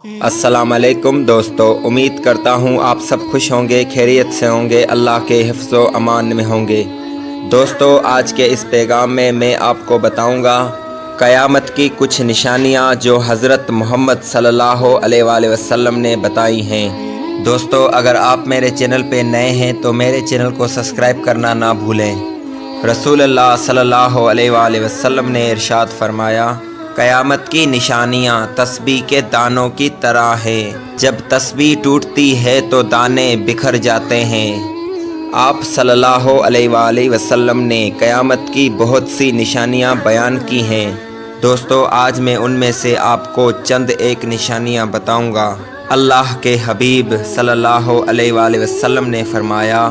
السلام علیکم دوستو، امید کرتا ہوں آپ سب خوش ہوں گے، خیریت سے ہوں گے، اللہ کے حفظ و امان میں ہوں گے۔ دوستو، آج کے اس پیغام میں آپ کو بتاؤں گا قیامت کی کچھ نشانیاں جو حضرت محمد صلی اللہ علیہ وآلہ وسلم نے بتائی ہیں۔ دوستو، اگر آپ میرے چینل پہ نئے ہیں تو میرے چینل کو سبسکرائب کرنا نہ بھولیں۔ رسول اللہ صلی اللہ علیہ وآلہ وسلم نے ارشاد فرمایا، قیامت کی نشانیاں تسبیح کے دانوں کی طرح ہیں۔ جب تسبیح ٹوٹتی ہے تو دانے بکھر جاتے ہیں۔ آپ صلی اللہ علیہ وآلہ وسلم نے قیامت کی بہت سی نشانیاں بیان کی ہیں۔ دوستو، آج میں ان میں سے آپ کو چند ایک نشانیاں بتاؤں گا۔ اللہ کے حبیب صلی اللہ علیہ وآلہ وسلم نے فرمایا،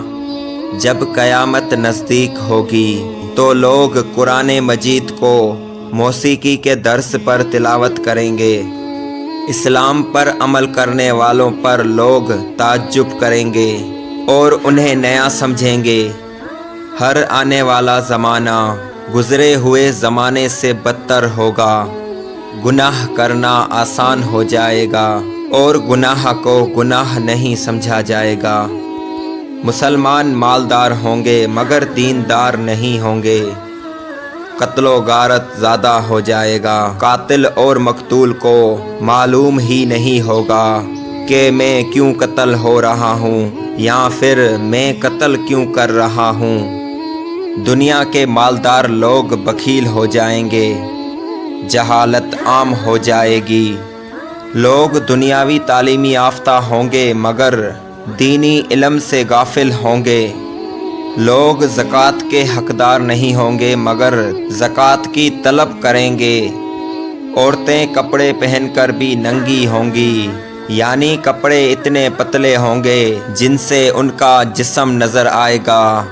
جب قیامت نزدیک ہوگی تو لوگ قرآن مجید کو موسیقی کے درس پر تلاوت کریں گے۔ اسلام پر عمل کرنے والوں پر لوگ تعجب کریں گے اور انہیں نیا سمجھیں گے۔ ہر آنے والا زمانہ گزرے ہوئے زمانے سے بدتر ہوگا۔ گناہ کرنا آسان ہو جائے گا اور گناہ کو گناہ نہیں سمجھا جائے گا۔ مسلمان مالدار ہوں گے مگر دیندار نہیں ہوں گے۔ قتل و غارت زیادہ ہو جائے گا۔ قاتل اور مقتول کو معلوم ہی نہیں ہوگا کہ میں کیوں قتل ہو رہا ہوں یا پھر میں قتل کیوں کر رہا ہوں۔ دنیا کے مالدار لوگ بخیل ہو جائیں گے۔ جہالت عام ہو جائے گی۔ لوگ دنیاوی تعلیم یافتہ ہوں گے مگر دینی علم سے غافل ہوں گے۔ لوگ زکوٰۃ کے حقدار نہیں ہوں گے مگر زکوٰۃ کی طلب کریں گے۔ عورتیں کپڑے پہن کر بھی ننگی ہوں گی، یعنی کپڑے اتنے پتلے ہوں گے جن سے ان کا جسم نظر آئے گا۔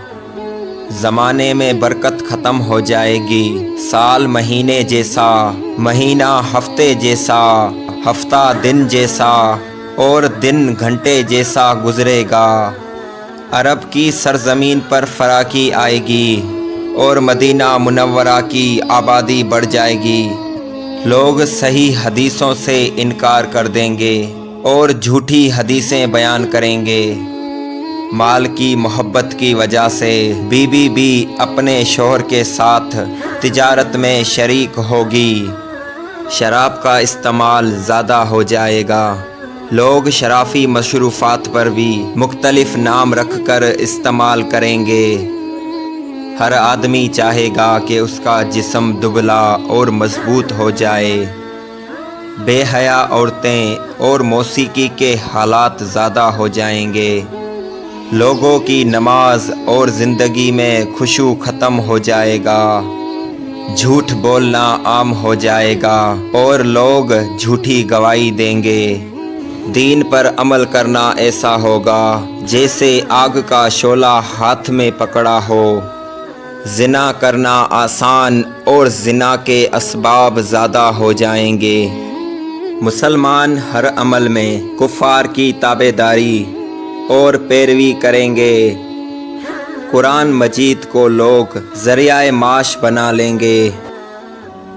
زمانے میں برکت ختم ہو جائے گی۔ سال مہینے جیسا، مہینہ ہفتے جیسا، ہفتہ دن جیسا اور دن گھنٹے جیسا گزرے گا۔ عرب کی سرزمین پر فراخی آئے گی اور مدینہ منورہ کی آبادی بڑھ جائے گی۔ لوگ صحیح حدیثوں سے انکار کر دیں گے اور جھوٹی حدیثیں بیان کریں گے۔ مال کی محبت کی وجہ سے بیوی بھی اپنے شوہر کے ساتھ تجارت میں شریک ہوگی۔ شراب کا استعمال زیادہ ہو جائے گا۔ لوگ شرافی مشروبات پر بھی مختلف نام رکھ کر استعمال کریں گے۔ ہر آدمی چاہے گا کہ اس کا جسم دبلا اور مضبوط ہو جائے۔ بے حیا عورتیں اور موسیقی کے حالات زیادہ ہو جائیں گے۔ لوگوں کی نماز اور زندگی میں خشوع ختم ہو جائے گا۔ جھوٹ بولنا عام ہو جائے گا اور لوگ جھوٹی گواہی دیں گے۔ دین پر عمل کرنا ایسا ہوگا جیسے آگ کا شعلہ ہاتھ میں پکڑا ہو۔ زنا کرنا آسان اور زنا کے اسباب زیادہ ہو جائیں گے۔ مسلمان ہر عمل میں کفار کی تابعداری اور پیروی کریں گے۔ قرآن مجید کو لوگ ذریعہ معاش بنا لیں گے۔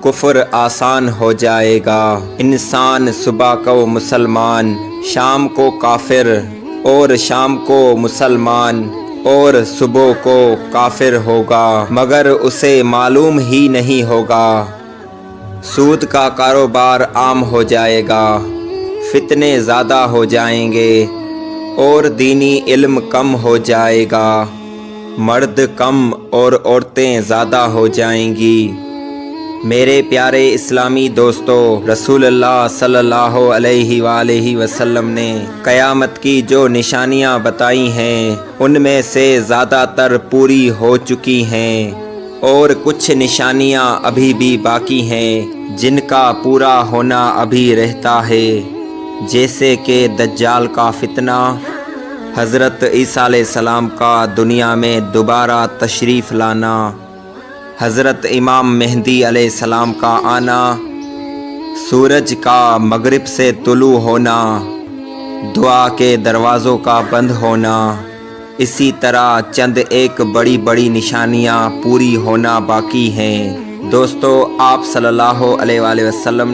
کفر آسان ہو جائے گا۔ انسان صبح کو مسلمان، شام کو کافر اور شام کو مسلمان اور صبح کو کافر ہوگا مگر اسے معلوم ہی نہیں ہوگا۔ سود کا کاروبار عام ہو جائے گا۔ فتنے زیادہ ہو جائیں گے اور دینی علم کم ہو جائے گا۔ مرد کم اور عورتیں زیادہ ہو جائیں گی۔ میرے پیارے اسلامی دوستو، رسول اللہ صلی اللہ علیہ وآلہ وسلم نے قیامت کی جو نشانیاں بتائی ہیں ان میں سے زیادہ تر پوری ہو چکی ہیں اور کچھ نشانیاں ابھی بھی باقی ہیں جن کا پورا ہونا ابھی رہتا ہے، جیسے کہ دجال کا فتنہ، حضرت عیسیٰ علیہ السلام کا دنیا میں دوبارہ تشریف لانا، حضرت امام مہدی علیہ السلام کا آنا، سورج کا مغرب سے طلوع ہونا، دعا کے دروازوں کا بند ہونا، اسی طرح چند ایک بڑی بڑی نشانیاں پوری ہونا باقی ہیں۔ دوستو، آپ صلی اللہ علیہ وآلہ وسلم نے